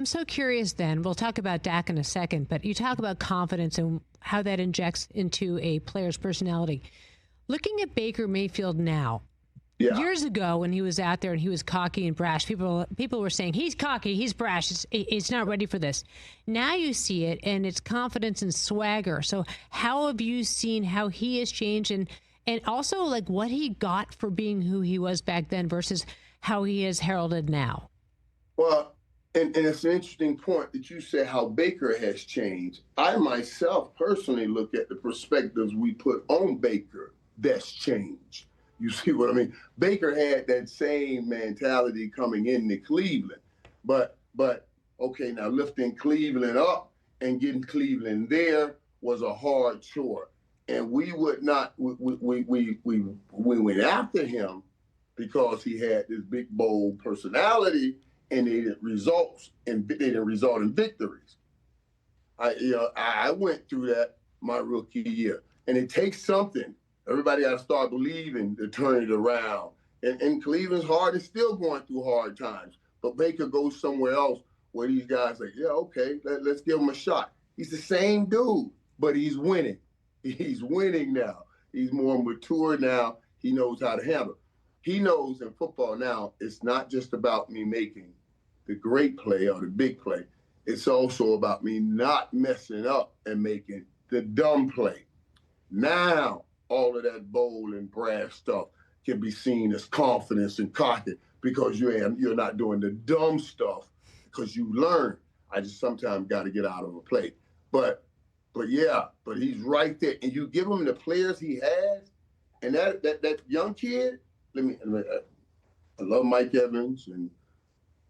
I'm so curious then, we'll talk about Dak in a second, but you talk about confidence and how that injects into a player's personality. Looking at Baker Mayfield now, years ago when he was out there and he was cocky and brash, people were saying, he's cocky, he's brash, he's not ready for this. Now you see it, and it's confidence and swagger. So how have you seen how he has changed, and also like what he got for being who he was back then versus how he is heralded now? Well, and it's an interesting point that you say how Baker has changed. I myself personally look at the perspectives we put on Baker that's changed. You see what I mean? Baker had that same mentality coming into Cleveland. But okay, now lifting Cleveland up and getting Cleveland there was a hard chore. And we would not, we went after him because he had this big, bold personality, and they didn't result in victories. I went through that my rookie year, and it takes something. Everybody got to start believing to turn it around. And Cleveland's hard is still going through hard times, but Baker goes somewhere else where these guys like, yeah, okay, let's give him a shot. He's the same dude, but he's winning. He's winning now. He's more mature now. He knows how to handle. He knows in football now, it's not just about me making the great play or the big play. It's also about me not messing up and making the dumb play. Now, all of that bold and brash stuff can be seen as confidence and cocky because you're not doing the dumb stuff because you learn. I just sometimes got to get out of a play. But he's right there. And you give him the players he has, and that young kid, I love Mike Evans and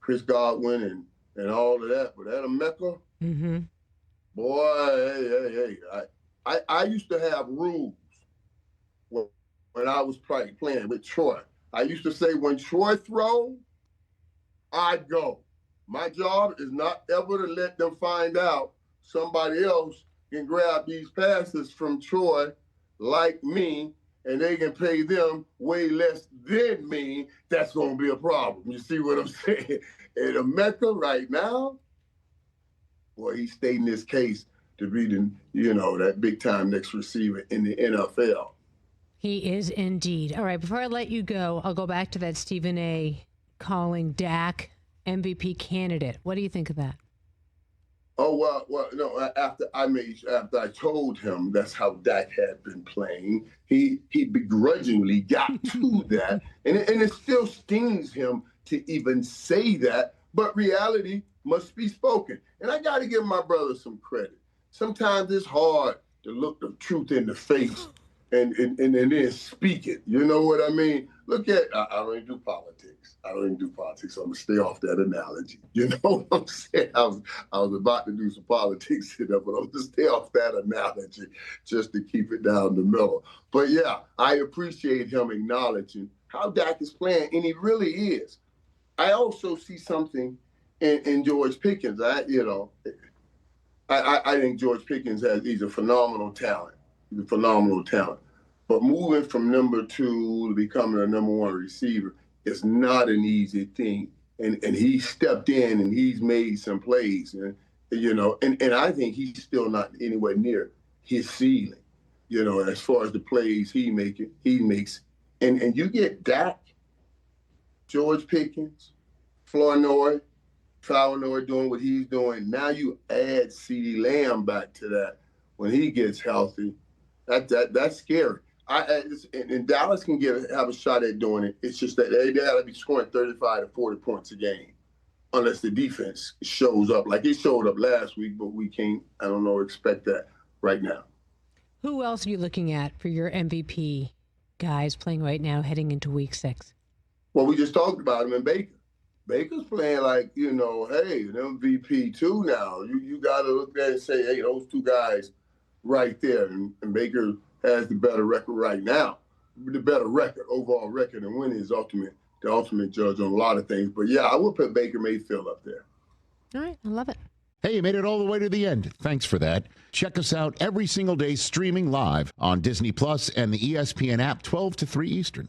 Chris Godwin and all of that, but that Emeka, boy, hey, I used to have rules when I was playing with Troy. I used to say, when Troy throw, I'd go. My job is not ever to let them find out somebody else can grab these passes from Troy like me, and they can pay them way less than me. That's going to be a problem. You see what I'm saying? And Emeka right now, boy, he's stating his case to be that big-time next receiver in the NFL. He is indeed. All right, before I let you go, I'll go back to that Stephen A. calling Dak MVP candidate. What do you think of that? Oh, well, no, after I told him that's how Dak had been playing, he begrudgingly got to that. And it still stings him to even say that, but reality must be spoken. And I got to give my brother some credit. Sometimes it's hard to look the truth in the face and then speak it. You know what I mean? Look at, I don't even do politics. So I'm going to stay off that analogy. You know what I'm saying? I was about to do some politics here, but I'm going to stay off that analogy just to keep it down the middle. But yeah, I appreciate him acknowledging how Dak is playing, and he really is. I also see something in George Pickens. I think George Pickens he's a phenomenal talent. But moving from number 2 to becoming a number 1 receiver is not an easy thing. And he stepped in and he's made some plays. And I think he's still not anywhere near his ceiling, as far as the plays he makes. And you get Dak, George Pickens, Flournoy doing what he's doing. Now you add CeeDee Lamb back to that when he gets healthy. That's scary. And Dallas can have a shot at doing it. It's just that they got to be scoring 35 to 40 points a game unless the defense shows up like it showed up last week, but we can't, expect that right now. Who else are you looking at for your MVP guys playing right now heading into week 6? Well, we just talked about him in Baker. Baker's playing like, hey, an MVP too now. You got to look at it and say, hey, those two guys right there. And Baker has the better record right now, the better record, overall record, and winning is the ultimate judge on a lot of things. But yeah, I would put Baker Mayfield up there. All right, I love it. Hey, you made it all the way to the end. Thanks for that. Check us out every single day streaming live on Disney Plus and the ESPN app 12 to 3 Eastern.